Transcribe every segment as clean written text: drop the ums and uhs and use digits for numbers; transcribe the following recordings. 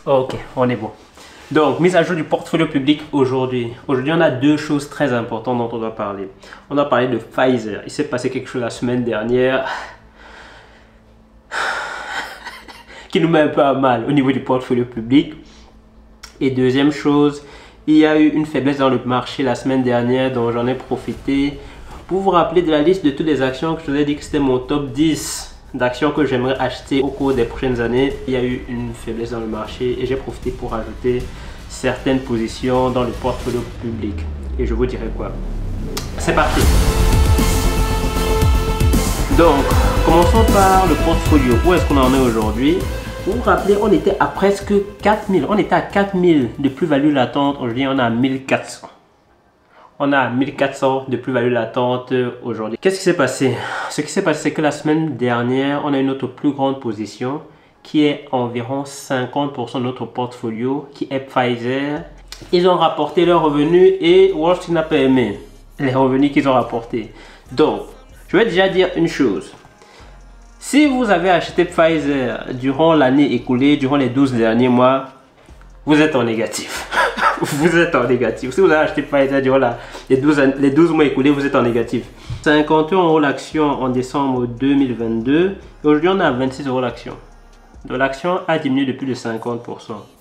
Ok, on est bon. Donc, mise à jour du portfolio public aujourd'hui. Aujourd'hui, on a deux choses très importantes dont on doit parler. On a parlé de Pfizer. Il s'est passé quelque chose la semaine dernière qui nous met un peu à mal au niveau du portfolio public. Et deuxième chose, il y a eu une faiblesse dans le marché la semaine dernière dont j'en ai profité pour vous rappeler de la liste de toutes les actions que je vous ai dit que c'était mon top 10 d'actions que j'aimerais acheter au cours des prochaines années. Il y a eu une faiblesse dans le marché et j'ai profité pour ajouter certaines positions dans le portfolio public. Et je vous dirai quoi. C'est parti. Donc, commençons par le portfolio. Où est-ce qu'on en est aujourd'hui? Pour vous rappeler, on était à presque 4000. On était à 4000 de plus-value latente. Aujourd'hui, on est à 1400. On a 1400 de plus-value latente aujourd'hui. Qu'est-ce qui s'est passé? Ce qui s'est passé, c'est que la semaine dernière, on a une notre plus grande position qui est environ 50% de notre portfolio, qui est Pfizer. Ils ont rapporté leurs revenus et Wall Street n'a pas aimé les revenus qu'ils ont rapportés. Donc, je vais déjà dire une chose. Si vous avez acheté Pfizer durant l'année écoulée, durant les 12 derniers mois, vous êtes en négatif. Vous êtes en négatif. Si vous avez acheté Pfizer durant les 12 mois écoulés, vous êtes en négatif. 51 € l'action en décembre 2022. Aujourd'hui, on est à 26 € l'action. Donc l'action a diminué de plus de 50%.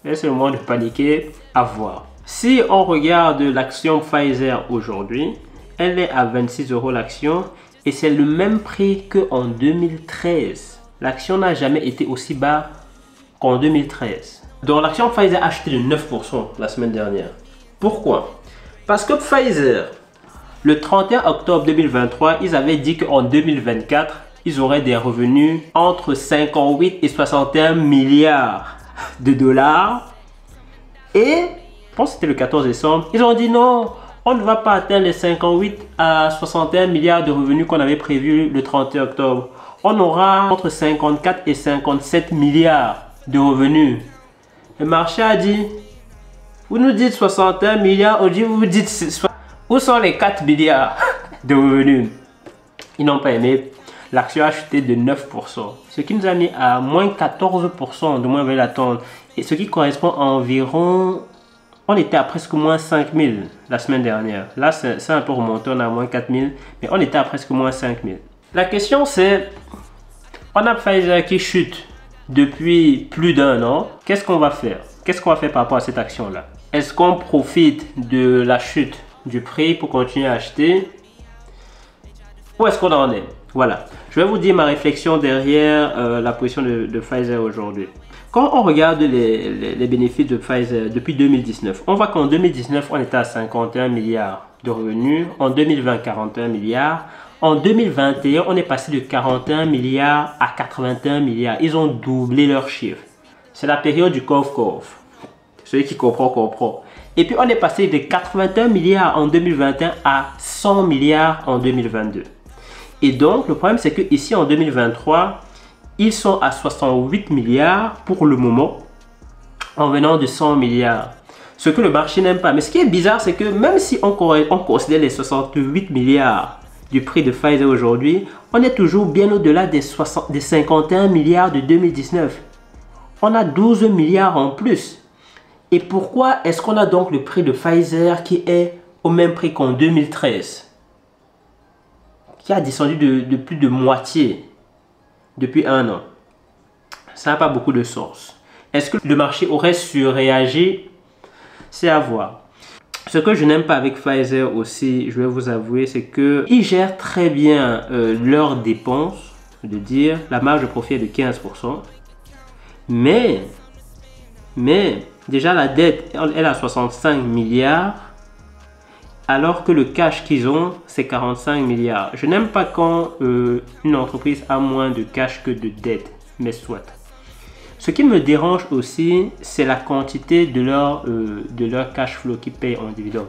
Et c'est le moment de paniquer, à voir. Si on regarde l'action Pfizer aujourd'hui, elle est à 26 € l'action. Et c'est le même prix qu'en 2013. L'action n'a jamais été aussi bas qu'en 2013. Donc l'action Pfizer a acheté de 9% la semaine dernière. Pourquoi? Parce que Pfizer, le 31 octobre 2023, ils avaient dit qu'en 2024, ils auraient des revenus entre 58 et 61 milliards de dollars. Et, je pense que c'était le 14 décembre, ils ont dit non, on ne va pas atteindre les 58 à 61 milliards de revenus qu'on avait prévus le 31 octobre. On aura entre 54 et 57 milliards de revenus. Le marché a dit, vous nous dites 61 milliards, aujourd'hui vous dites, où sont les 4 milliards de revenus? Ils n'ont pas aimé. L'action a chuté de 9%. Ce qui nous a mis à moins 14% de moins value latente. Et ce qui correspond à environ, on était à presque moins 5000 la semaine dernière. Là, c'est un peu remonté, on est à moins 4000, mais on était à presque moins 5000. La question c'est, on a Pfizer qui chute depuis plus d'un an. Qu'est-ce qu'on va faire? Qu'est-ce qu'on va faire par rapport à cette action-là? Est-ce qu'on profite de la chute du prix pour continuer à acheter? Où est-ce qu'on en est? Voilà. Je vais vous dire ma réflexion derrière la position de Pfizer aujourd'hui. Quand on regarde les bénéfices de Pfizer depuis 2019, on voit qu'en 2019, on était à 51 milliards de revenus. En 2020, 41 milliards. En 2021, on est passé de 41 milliards à 81 milliards. Ils ont doublé leurs chiffres. C'est la période du curve. Celui qui comprend, comprend. Et puis, on est passé de 81 milliards en 2021 à 100 milliards en 2022. Et donc, le problème, c'est que ici en 2023, ils sont à 68 milliards pour le moment, en venant de 100 milliards. Ce que le marché n'aime pas. Mais ce qui est bizarre, c'est que même si on considère les 68 milliards du prix de Pfizer aujourd'hui, on est toujours bien au-delà des 51 milliards de 2019. On a 12 milliards en plus. Et pourquoi est-ce qu'on a donc le prix de Pfizer qui est au même prix qu'en 2013? Qui a descendu de plus de moitié depuis un an. Ça n'a pas beaucoup de sens. Est-ce que le marché aurait surréagi? C'est à voir. Ce que je n'aime pas avec Pfizer aussi, je vais vous avouer, c'est qu'ils gèrent très bien leurs dépenses, de dire la marge de profit est de 15%. Mais déjà la dette, elle est à 65 milliards. Alors que le cash qu'ils ont, c'est 45 milliards. Je n'aime pas quand une entreprise a moins de cash que de dette, mais soit. Ce qui me dérange aussi, c'est la quantité de leur cash flow qu'ils payent en dividendes.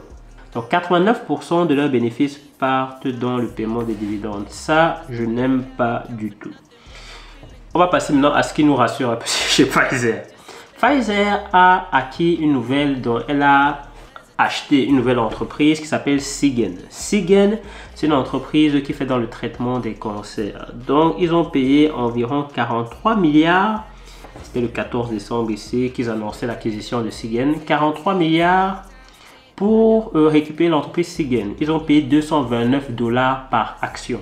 Donc 89% de leurs bénéfices partent dans le paiement des dividendes. Ça, je n'aime pas du tout. On va passer maintenant à ce qui nous rassure un peu chez Pfizer. Pfizer a acquis une nouvelle dont elle a acheté une nouvelle entreprise qui s'appelle Seagen. Seagen, c'est une entreprise qui fait dans le traitement des cancers. Donc, ils ont payé environ 43 milliards C'était le 14 décembre ici qu'ils annonçaient l'acquisition de Seagen. 43 milliards pour récupérer l'entreprise Seagen. Ils ont payé 229 $ par action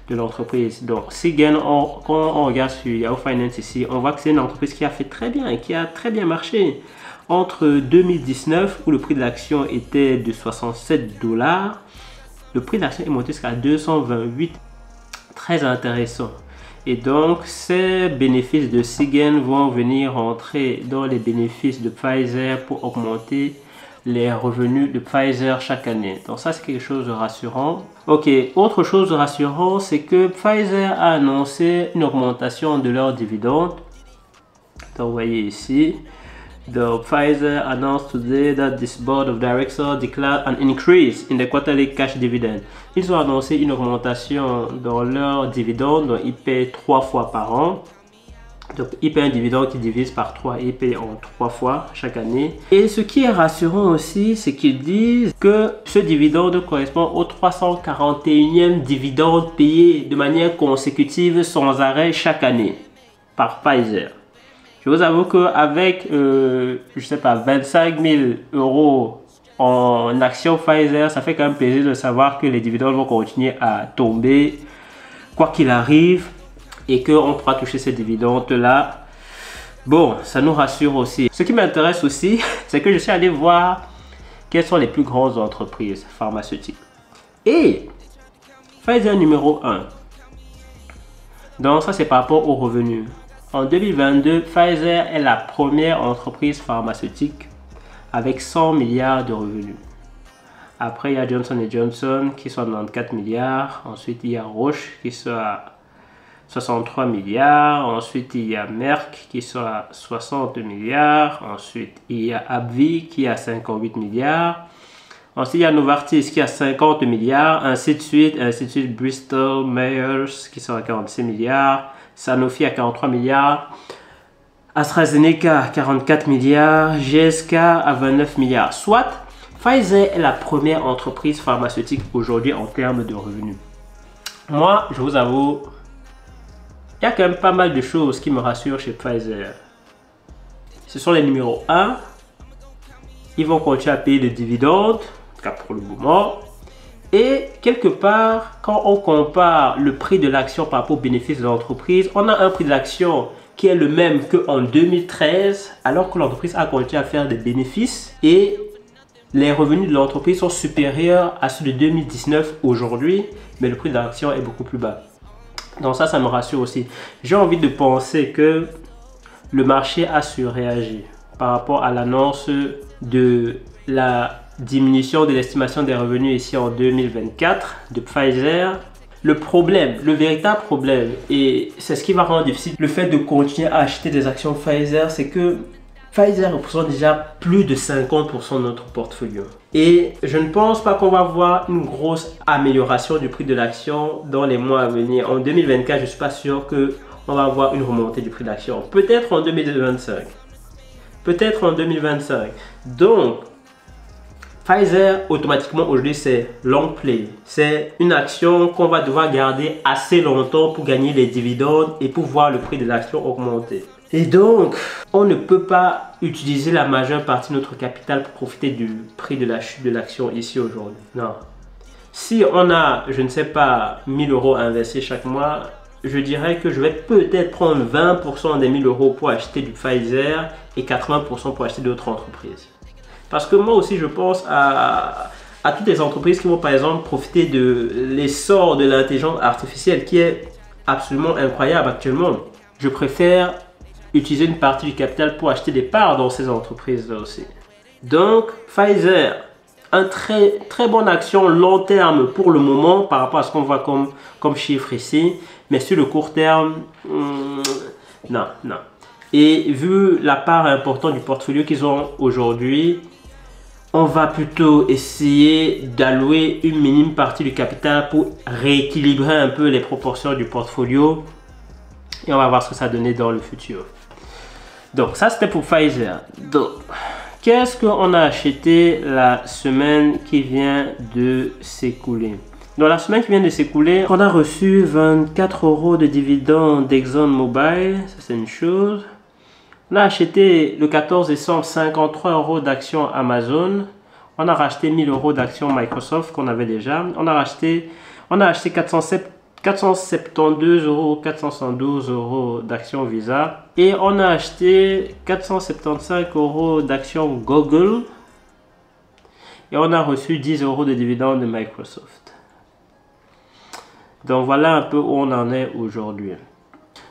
de l'entreprise. Donc Seagen, quand on regarde sur Yahoo Finance ici, on voit que c'est une entreprise qui a fait très bien et qui a très bien marché. Entre 2019, où le prix de l'action était de 67 $, le prix de l'action est monté jusqu'à 228. Très intéressant. Et donc, ces bénéfices de Seagen vont venir rentrer dans les bénéfices de Pfizer pour augmenter les revenus de Pfizer chaque année. Donc ça, c'est quelque chose de rassurant. Ok, autre chose de rassurant, c'est que Pfizer a annoncé une augmentation de leurs dividendes. Donc, vous voyez ici. The Pfizer announced today that this board of directors declared an increase in the quarterly cash dividend. Ils ont annoncé une augmentation dans leur dividende, donc ils paient 3 fois par an. Donc ils paient un dividende qui divise par 3 et ils payent en 3 fois chaque année. Et ce qui est rassurant aussi, c'est qu'ils disent que ce dividende correspond au 341e dividende payé de manière consécutive sans arrêt chaque année par Pfizer. Je vous avoue qu'avec, je sais pas, 25 000 € en actions Pfizer, ça fait quand même plaisir de savoir que les dividendes vont continuer à tomber, quoi qu'il arrive, et qu'on pourra toucher ces dividendes-là. Bon, ça nous rassure aussi. Ce qui m'intéresse aussi, c'est que je suis allé voir quelles sont les plus grandes entreprises pharmaceutiques. Et Pfizer numéro 1. Donc ça, c'est par rapport aux revenus. En 2022, Pfizer est la première entreprise pharmaceutique avec 100 milliards de revenus. Après, il y a Johnson & Johnson qui sont à 94 milliards. Ensuite, il y a Roche qui sont à 63 milliards. Ensuite, il y a Merck qui sont à 60 milliards. Ensuite, il y a AbbVie qui est à 58 milliards. Ensuite, il y a Novartis qui a 50 milliards. Ainsi de suite, Bristol Myers qui sont à 46 milliards. Sanofi à 43 milliards, AstraZeneca 44 milliards, GSK à 29 milliards. Soit, Pfizer est la première entreprise pharmaceutique aujourd'hui en termes de revenus. Moi, je vous avoue, il y a quand même pas mal de choses qui me rassurent chez Pfizer. Ce sont les numéros 1. Ils vont continuer à payer des dividendes, en tout cas pour le moment. Et quelque part, quand on compare le prix de l'action par rapport aux bénéfices de l'entreprise, on a un prix de l'action qui est le même qu'en 2013, alors que l'entreprise a continué à faire des bénéfices et les revenus de l'entreprise sont supérieurs à ceux de 2019 aujourd'hui, mais le prix de l'action est beaucoup plus bas. Donc ça me rassure aussi. J'ai envie de penser que le marché a surréagi par rapport à l'annonce de la diminution de l'estimation des revenus ici en 2024 de Pfizer. Le problème, le véritable problème, et c'est ce qui va rendre difficile le fait de continuer à acheter des actions Pfizer, c'est que Pfizer représente déjà plus de 50% de notre portfolio. Et je ne pense pas qu'on va voir une grosse amélioration du prix de l'action dans les mois à venir. En 2024, je ne suis pas sûr qu'on va avoir une remontée du prix de l'action. Peut-être en 2025. Peut-être en 2025. Donc, Pfizer, automatiquement, aujourd'hui, c'est long play. C'est une action qu'on va devoir garder assez longtemps pour gagner les dividendes et pour voir le prix de l'action augmenter. Et donc, on ne peut pas utiliser la majeure partie de notre capital pour profiter du prix de la chute de l'action ici aujourd'hui. Non. Si on a, je ne sais pas, 1000 € à investir chaque mois, je dirais que je vais peut-être prendre 20% des 1000 € pour acheter du Pfizer et 80% pour acheter d'autres entreprises. Parce que moi aussi, je pense à toutes les entreprises qui vont par exemple profiter de l'essor de l'intelligence artificielle qui est absolument incroyable actuellement. Je préfère utiliser une partie du capital pour acheter des parts dans ces entreprises-là aussi. Donc, Pfizer, un très bonne action long terme pour le moment par rapport à ce qu'on voit comme chiffre ici. Mais sur le court terme, non. Et vu la part importante du portfolio qu'ils ont aujourd'hui, on va plutôt essayer d'allouer une minime partie du capital pour rééquilibrer un peu les proportions du portfolio. Et on va voir ce que ça donnait dans le futur. Donc ça c'était pour Pfizer. Donc, qu'est-ce qu'on a acheté la semaine qui vient de s'écouler? Dans la semaine qui vient de s'écouler, on a reçu 24 € de dividendes d'ExxonMobil. Ça, c'est une chose. On a acheté le 14 décembre 53 € d'actions Amazon. On a racheté 1000 € d'actions Microsoft qu'on avait déjà. On a acheté 472 €, 472 € d'actions Visa. Et on a acheté 475 € d'actions Google. Et on a reçu 10 € de dividendes de Microsoft. Donc voilà un peu où on en est aujourd'hui.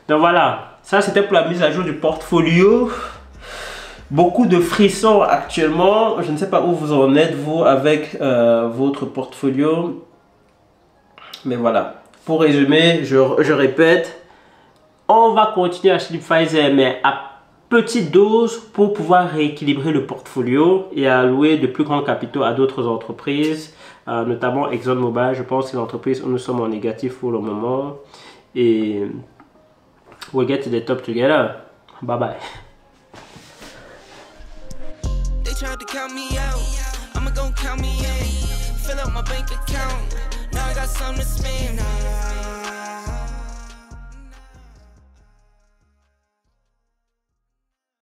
Donc voilà, ça c'était pour la mise à jour du portfolio. Beaucoup de frissons actuellement. Je ne sais pas où vous en êtes vous avec votre portfolio. Mais voilà. Pour résumer, je répète, on va continuer à acheter du Pfizer, mais à petite dose pour pouvoir rééquilibrer le portfolio et allouer de plus grands capitaux à d'autres entreprises, notamment ExxonMobil. Je pense que l'entreprise où nous sommes en négatif pour le moment. Et we'll get to the top together. Bye bye. They tried to count me out. I'ma go count me in. Fill up my bank account.